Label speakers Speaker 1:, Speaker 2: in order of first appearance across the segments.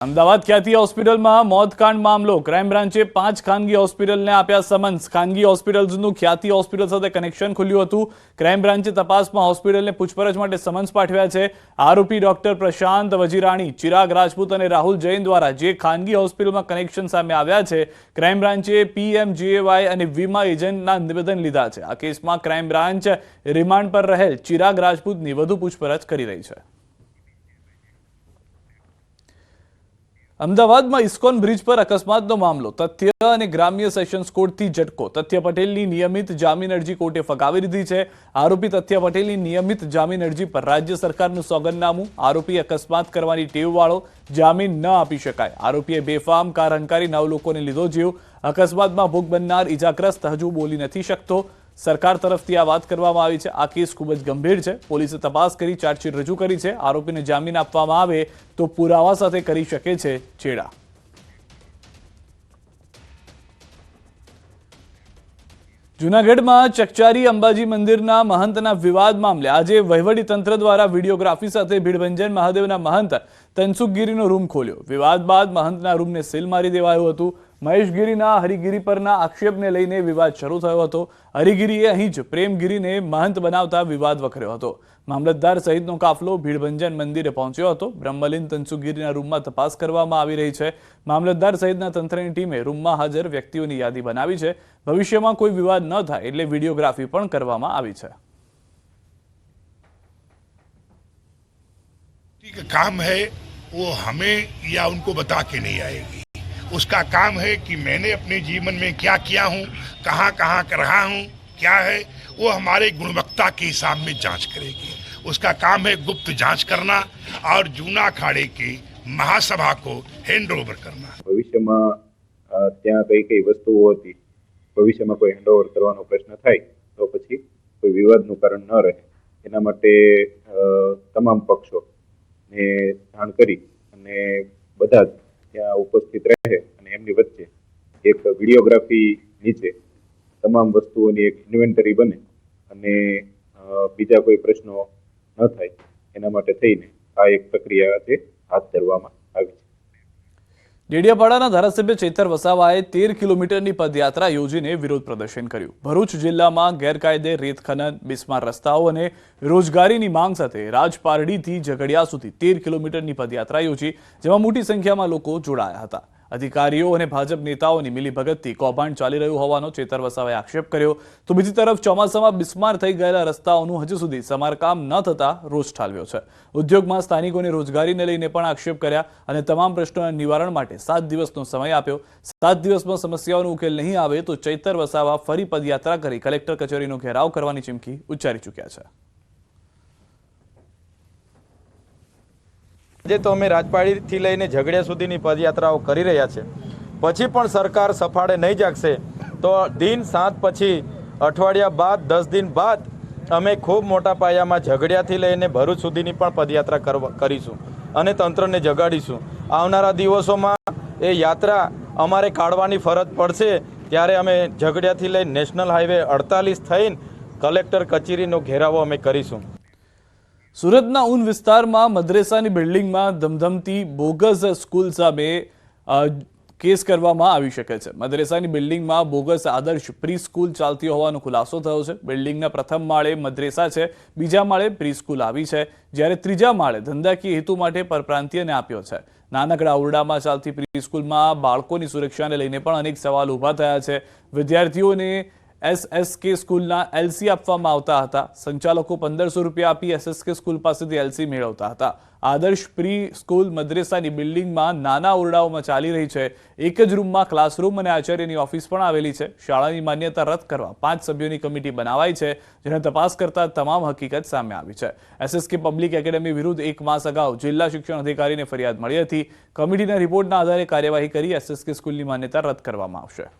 Speaker 1: અમદાવાદ ખ્યાતિ હોસ્પિટલમાં મોતકાંડ મામલો ક્રાઇમ બ્રાન્ચે 5 ખાનગી હોસ્પિટલને આપ્યા સમન્સ ખાનગી હોસ્પિટલ્સનું ખ્યાતિ હોસ્પિટલ સાથે કનેક્શન ખુલ્યું હતું ક્રાઇમ બ્રાન્ચે તપાસમાં હોસ્પિટલને પૂછપરછ માટે સમન્સ પાઠવ્યા છે આરોપી ડોક્ટર પ્રશાંત વજીરાણી ચિરાગ રાજપૂત અને રાહુલ જૈન દ્વારા જે ખાનગી હોસ્પિટલમાં કનેક્શન સામે આવ્યા છે ક્રાઇમ બ્રાન્ચે પીએમજેએવાય અને વીમા એજન્ટના નિવેદન લીધા છે આ કેસમાં ક્રાઇમ બ્રાન્ચ રિમાન્ડ પર રહેલ ચિરાગ રાજપૂતની વધુ પૂછપરછ કરી રહી છે અમદાવાદમાં ઇસ્કોન બ્રિજ પર અકસ્માતનો મામલો તથ્ય અને ગ્રામ્ય સેશન્સ કોર્ટથી ઝટકો તથ્ય પટેલની નિયમિત જામીન અરજી કોર્ટે ફગાવી દીધી છે આરોપી તથ્ય પટેલની નિયમિત જામીન અરજી પર રાજ્ય સરકારનું સોગંદનામું આરોપી અકસ્માત કરવાની ટેવવાળો જામીન ન આપી શકાય આરોપીએ બેફામ કાર હંકારી 9 લોકોને લીધો જીવ અકસ્માતમાં ભોગ બનનાર ઇજાગ્રસ્ત હજુ બોલી નથી શકતો સરકાર તરફથી આ વાત કરવામાં આવી છે આ કેસ ખૂબ જ ગંભીર છે પોલીસે તપાસ કરી ચાર્જશીટ રજૂ કરી છે આરોપીને જામીન આપવામાં આવે તો પુરાવા સાથે કરી શકે છે છેડા જૂનાગઢમાં ચકચારી અંબાજી મંદિરના મહંતના વિવાદ મામલે આજે વહીવટીતંત્ર દ્વારા વિડીયોગ્રાફી સાથે ભીડભંજન મહાદેવના મહંત તનસુખગીરીનો રૂમ ખોલ્યો વિવાદ બાદ મહંતના રૂમને સીલ મારી દેવાયું હતું મહેશગીરીના હરિગીરી પરના આક્ષેપને લઈને વિવાદ શરૂ થયો હતો હરિગીરીએ અહીં જ પ્રેમગીરીને મહંત બનાવતા વિવાદ વકર્યો હતો મામલતદાર સહિતનો કાફલો ભીડભંજન મંદિરે પહોંચ્યો હતો બ્રહ્મલીન તનસુખગીરીના રૂમમાં તપાસ કરવામાં આવી રહી છે મામલતદાર સહિતના તંત્રની ટીમે રૂમમાં હાજર વ્યક્તિઓની યાદી બનાવી છે ભવિષ્યમાં કોઈ વિવાદ ન થાય એટલે વિડીયોગ્રાફી પણ કરવામાં આવી છે
Speaker 2: काम है वो हमें या उनको बता के नहीं आएगी उसका काम है कि मैंने अपने जीवन में क्या किया हूँ कहाँ कहाँ कर रहा हूँ क्या है वो हमारे गुणवत्ता के हिसाब में जांच करेगी उसका काम है गुप्त जांच करना और जूना अखाड़े की महासभा को हैंड ओवर करना
Speaker 3: ભવિષ્યમાં ત્યાં કઈ કઈ વસ્તુઓ હતી ભવિષ્યમાં કોઈ હેન્ડઓવર કરવાનો પ્રશ્ન થાય તો પછી કોઈ વિવાદનું કારણ ન રહે એના માટે તમામ પક્ષોને જાણ કરી અને બધા ત્યાં ઉપસ્થિત રહે અને એમની વચ્ચે એક વિડીયોગ્રાફી નીચે તમામ વસ્તુઓની એક ઇન્વેન્ટરી બને અને બીજા કોઈ પ્રશ્નો ન થાય એના માટે થઈને આ એક પ્રક્રિયા આજે હાથ ધરવામાં આવી છે
Speaker 1: ડેડિયાપાડાના ધારાસભ્ય ચેતર વસાવાએ 13 કિલોમીટરની પદયાત્રા યોજીને વિરોધ પ્રદર્શન કર્યું ભરૂચ જિલ્લામાં ગેરકાયદે રેત ખનન બિસ્માર રસ્તાઓ અને રોજગારીની માંગ સાથે રાજપારડીથી ઝઘડિયા સુધી 13 કિલોમીટરની પદયાત્રા યોજી જેમાં મોટી સંખ્યામાં લોકો જોડાયા હતા અધિકારીઓ અને ભાજપ નેતાઓની મિલીભગતથી કૌભાંડ ચાલી રહ્યું હોવાનો ચેતર વસાવાએ આક્ષેપ કર્યો તો બીજી તરફ ચોમાસામાં બિસ્માર થઈ ગયેલા રસ્તાઓનું હજુ સુધી સમારકામ ન થતા રોષ ઠાલવ્યો છે ઉદ્યોગમાં સ્થાનિકોને રોજગારીને લઈને પણ આક્ષેપ કર્યા અને તમામ પ્રશ્નોના નિવારણ માટે 7 દિવસનો સમય આપ્યો 7 દિવસમાં સમસ્યાઓનો ઉકેલ નહીં આવે તો ચેતર વસાવા ફરી પદયાત્રા કરી કલેક્ટર કચેરીનો ઘેરાવ કરવાની ચીમકી ઉચ્ચારી ચૂક્યા છે
Speaker 4: આજે તો અમે રાજપાડીથી લઈને ઝઘડિયા સુધીની પદયાત્રાઓ કરી રહ્યા છે પછી પણ સરકાર સફાળે નહીં જાગશે તો દિન 7 પછી અઠવાડિયા બાદ 10 દિન બાદ અમે ખૂબ મોટા પાયામાં ઝઘડિયાથી લઈને ભરૂચ સુધીની પણ પદયાત્રા કરીશું અને તંત્રને જગાડીશું આવનારા દિવસોમાં એ યાત્રા અમારે કાઢવાની ફરજ પડશે ત્યારે અમે ઝઘડિયાથી લઈને નેશનલ હાઈવે 48 થઈને કલેક્ટર કચેરીનો ઘેરાવો અમે કરીશું
Speaker 1: સુરતના ઊન વિસ્તારમાં મદ્રેસાની બિલ્ડિંગમાં ધમધમતી બોગસ સ્કૂલ સામે કેસ કરવામાં આવી શકે છે મદ્રેસાની બિલ્ડિંગમાં બોગસ આદર્શ પ્રી સ્કૂલ ચાલતી હોવાનો ખુલાસો થયો છે બિલ્ડિંગના પ્રથમ માળે મદ્રેસા છે બીજા માળે પ્રી સ્કૂલ આવી છે જ્યારે ત્રીજા માળે ધંધાકીય હેતુ માટે પરપ્રાંતીયને આપ્યો છે નાનકડા ઓરડામાં ચાલતી પ્રી સ્કૂલમાં બાળકોની સુરક્ષાને લઈને પણ અનેક સવાલ ઊભા થયા છે વિદ્યાર્થીઓને એસએસકે સ્કૂલના એલસી આપવામાં આવતા હતા સંચાલકો 1500 રૂપિયા આપી એસએસકે સ્કૂલ પાસેથી એલસી મેળવતા હતા આદર્શ પ્રી સ્કૂલ મદ્રેસાની બિલ્ડિંગમાં નાના ઓરડાઓમાં ચાલી રહી છે એક જ રૂમમાં ક્લાસરૂમ અને આચાર્યની ઓફિસ પણ આવેલી છે શાળાની માન્યતા રદ કરવા 5 સભ્યોની કમિટી બનાવાઈ છે જેને તપાસ કરતા તમામ હકીકત સામે આવી છે એસએસકે પબ્લિક એકેડમી વિરુદ્ધ 1 માસ અગાઉ જિલ્લા શિક્ષણ અધિકારીને ફરિયાદ મળી હતી કમિટીના રિપોર્ટના આધારે કાર્યવાહી કરી એસએસકે સ્કૂલની માન્યતા રદ કરવામાં આવશે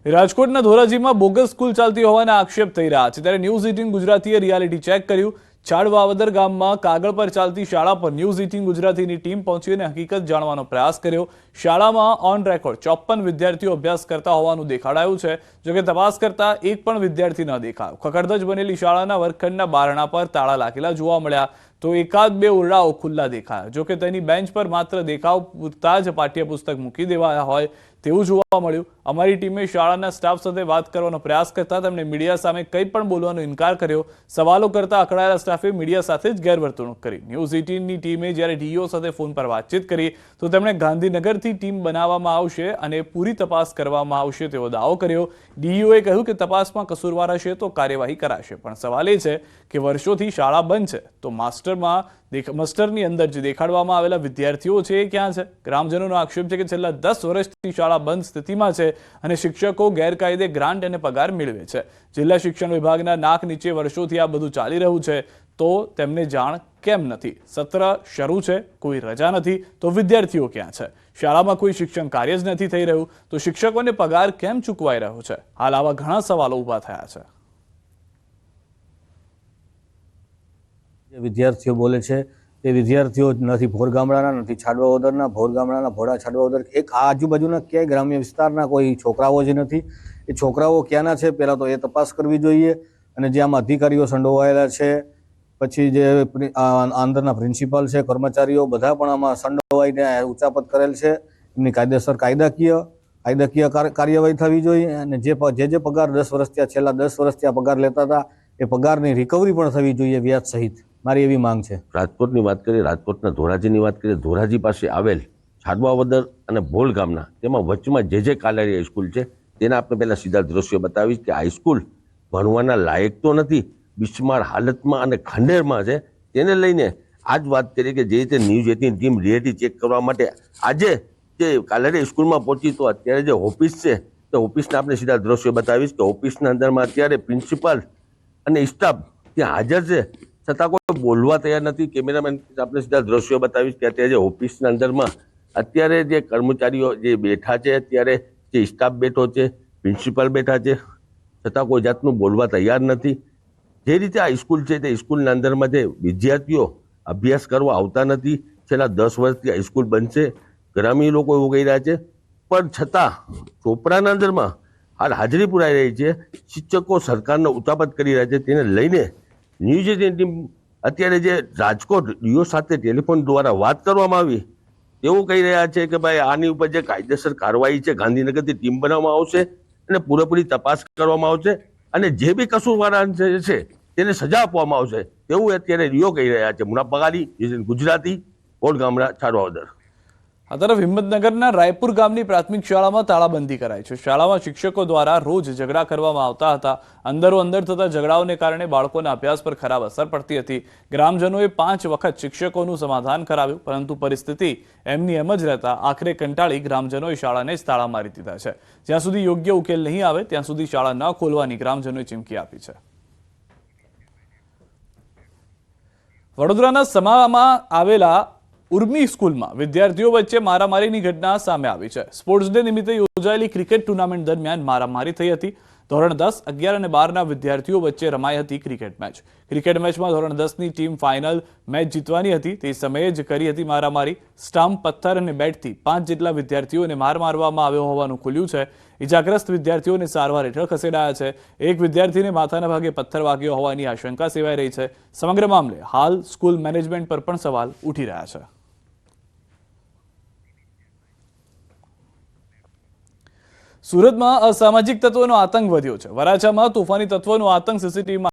Speaker 1: રાજકોટના ધોરાજીમાં બોગસ સ્કૂલ ચાલતી હોવાના આક્ષેપ થઈ રહ્યા છે ત્યારે ન્યૂઝ 18 ગુજરાતીએ રિયાલિટી ચેક કર્યું ચાડવાવદર ગામમાં કાગળ પર ચાલતી શાળા પર ન્યૂઝ 18 ગુજરાતીની ટીમ પહોંચી અને હકીકત જાણવાનો પ્રયાસ કર્યો શાળામાં ઓન રેકોર્ડ 54 વિદ્યાર્થીઓ અભ્યાસ કરતા હોવાનું દેખાડાયું છે જોકે તપાસ કરતા એક પણ વિદ્યાર્થી ન દેખાયો ખખડધજ બનેલી શાળાના વર્ગખંડના બારણા પર તાળા લાગેલા જોવા મળ્યા તો એકાદ બે ઓરડાઓ ખુલ્લા દેખાયા. જો કે તેની બેન્ચ પર માત્ર દેખાવ પૂરતા જ પાઠ્યપુસ્તક મૂકી દેવાયા હોય તેવું જોવા મળ્યું. અમારી ટીમે શાળાના સ્ટાફ સાથે વાત કરવાનો પ્રયાસ કરતા તેમણે મીડિયા સામે કંઈ પણ બોલવાનો ઇનકાર કર્યો. સવાલો કરતા અકળાયેલા સ્ટાફે મીડિયા સાથે જ ગેરવર્તણૂક કરી. ન્યૂઝ 18ની ટીમે જ્યારે ડીઈઓ સાથે ફોન પર વાતચીત કરી તો તેમણે ગાંધીનગરથી ટીમ બનાવવામાં આવશે અને પૂરી તપાસ કરવામાં આવશે તેવો દાવો કર્યો. ડીઈઓએ કહ્યું કે તપાસમાં કસૂરવાર હશે તો કાર્યવાહી કરાશે. પણ સવાલ એ છે કે વર્ષોથી શાળા બંધ છે તો માસ્ટરની અંદર જે દેખાડવામાં આવેલા વિદ્યાર્થીઓ છે એ ક્યાં છે? ગ્રામજનોનો આક્ષેપ છે કે છેલ્લા 10 વર્ષથી શાળા બંધ સ્થિતિમાં છે અને શિક્ષકો ગેરકાયદે ગ્રાન્ટ અને પગાર મેળવે છે. જિલ્લા શિક્ષણ વિભાગના નાક નીચે વર્ષોથી આ બધું ચાલી રહ્યું છે તો તેમને જાણ કેમ નથી? સત્ર શરૂ છે, કોઈ રજા નથી તો વિદ્યાર્થીઓ ક્યાં છે? શાળામાં કોઈ શિક્ષણ કાર્ય જ નથી થઈ રહ્યું તો શિક્ષકોને પગાર કેમ ચૂકવાઈ રહ્યો છે? હાલ આવા ઘણા સવાલો ઊભા થયા છે.
Speaker 5: વિદ્યાર્થીઓ બોલે છે તે વિદ્યાર્થીઓ નથી ભોર ગામડાના, નથી છાડવા ઓદરના. ભોર ગામડાના ભોળા છાડવા ઓદર એક આ આજુબાજુના ક્યાંય ગ્રામ્ય વિસ્તારના કોઈ છોકરાઓ જ નથી. એ છોકરાઓ ક્યાંના છે પહેલાં તો એ તપાસ કરવી જોઈએ. અને જે આમાં અધિકારીઓ સંડોવાયેલા છે, પછી જે અંદરના પ્રિન્સિપાલ છે, કર્મચારીઓ બધા પણ આમાં સંડોવાઈને ઉચાપત કરેલ છે. એમની કાયદેસર કાયદાકીય કાર્યવાહી થવી જોઈએ. અને જે પગાર 10 વર્ષથી છેલ્લા 10 વર્ષથી આ પગાર લેતા હતા એ પગારની રિકવરી પણ થવી જોઈએ વ્યાજ સહિત. મારી એવી માંગ છે.
Speaker 6: રાજકોટની વાત કરીએ, રાજકોટના ધોરાજીની વાત કરીએ, ધોરાજી પાસે આવેલ છાડવાવદર અને ભોલ ગામના તેમાં વચમાં જે કાલારી હાઈસ્કૂલ છે તેના આપણે પહેલાં સીધા દ્રશ્યો બતાવીશ કે હાઈસ્કૂલ ભણવાના લાયક તો નથી, બિસ્માર હાલતમાં અને ખંડેરમાં છે. તેને લઈને આ જ વાત કરીએ કે જે રીતે ન્યૂઝ 18 ટીમ રિયાલિટી ચેક કરવા માટે આજે જે કાલારી સ્કૂલમાં પહોંચી તો અત્યારે જે ઓફિસ છે તો ઓફિસના આપણે સીધા દ્રશ્યો બતાવીશ કે ઓફિસના અંદરમાં અત્યારે પ્રિન્સિપાલ અને સ્ટાફ ત્યાં હાજર છે છતાં કોઈ બોલવા તૈયાર નથી. કેમેરામેન આપણે સીધા દ્રશ્યો બતાવીશ કે અત્યારે જે ઓફિસના અંદરમાં અત્યારે જે કર્મચારીઓ જે બેઠા છે, અત્યારે જે સ્ટાફ બેઠો છે, પ્રિન્સિપાલ બેઠા છે, છતાં કોઈ જાતનું બોલવા તૈયાર નથી. જે રીતે આ સ્કૂલ છે તે સ્કૂલના અંદરમાં જે વિદ્યાર્થીઓ અભ્યાસ કરવા આવતા નથી. છેલ્લા 10 વર્ષથી આ સ્કૂલ બનશે, ગ્રામીણ લોકો એવું કહી રહ્યા છે. પણ છતાં ચોપડાના અંદરમાં હાલ હાજરી પુરાઈ રહી છે. શિક્ષકો સરકારને ઉતાપત કરી રહ્યા છે. તેને લઈને ન્યૂઝ 18 ટીમ અત્યારે જે રાજકોટ ડીઓ સાથે ટેલિફોન દ્વારા વાત કરવામાં આવી તેવું કહી રહ્યા છે કે ભાઈ આની ઉપર જે કાયદેસર કાર્યવાહી છે ગાંધીનગરથી ટીમ બનાવવામાં આવશે અને પૂરેપૂરી તપાસ કરવામાં આવશે અને જે બી કસૂરવાર છે તેને સજા આપવામાં આવશે તેવું અત્યારે ડીઓ કહી રહ્યા છે. મુના પગારી, ગુજરાતી, ભોળ ગામડા, છાડવાવદર.
Speaker 1: આ તરફ હિંમતનગરના રાયપુર ગામની પ્રાથમિક શાળામાં તાળાબંધી કરાઈ છે. શાળામાં શિક્ષકો દ્વારા રોજ ઝઘડા કરવામાં આવતા હતા. અંદરો અંદર થતા ઝઘડાઓને કારણે બાળકોના અભ્યાસ પર ખરાબ અસર પડતી હતી. ગ્રામજનોએ 5 વખત શિક્ષકોનું સમાધાન કરાવ્યું પરંતુ પરિસ્થિતિ એમની એમ જ રહેતા આખરે કંટાળી ગ્રામજનોએ શાળાને જ તાળા મારી દીધા છે. જ્યાં સુધી યોગ્ય ઉકેલ નહીં આવે ત્યાં સુધી શાળા ન ખોલવાની ગ્રામજનોએ ચીમકી આપી છે. વડોદરાના સમામાં આવેલા ઉર્મી સ્કૂલમાં વિદ્યાર્થીઓ વચ્ચે મારામારીની ઘટના સામે આવી છે. સ્પોર્ટ્સ ડે નિમિત્તે યોજાયેલી ક્રિકેટ ટુર્નામેન્ટ દરમિયાન મારામારી થઈ હતી. ધોરણ 10, 11 અને 12ના વિદ્યાર્થીઓ વચ્ચે રમાઈ હતી ક્રિકેટ મેચ. ક્રિકેટ મેચમાં ધોરણ 10ની ટીમ ફાઇનલ મેચ જીતવાની હતી તે સમયે જ કરી હતી મારામારી. સ્ટમ્પ, પથ્થર અને બેટથી 5 જેટલા વિદ્યાર્થીઓને માર મારવામાં આવ્યો હોવાનું ખુલ્યું છે. ઇજાગ્રસ્ત વિદ્યાર્થીઓને સારવાર હેઠળ ખસેડાયા છે. એક વિદ્યાર્થીને માથાના ભાગે પથ્થર વાગ્યો હોવાની આશંકા સેવાઈ રહી છે. સમગ્ર મામલે હાલ સ્કૂલ મેનેજમેન્ટ પર પણ સવાલ ઉઠી રહ્યા છે. સુરતમાં અસામાજિક તત્વોનો આતંક વધ્યો છે. વરાછામાં તોફાની તત્વોનો આતંક સીસીટીવીમાં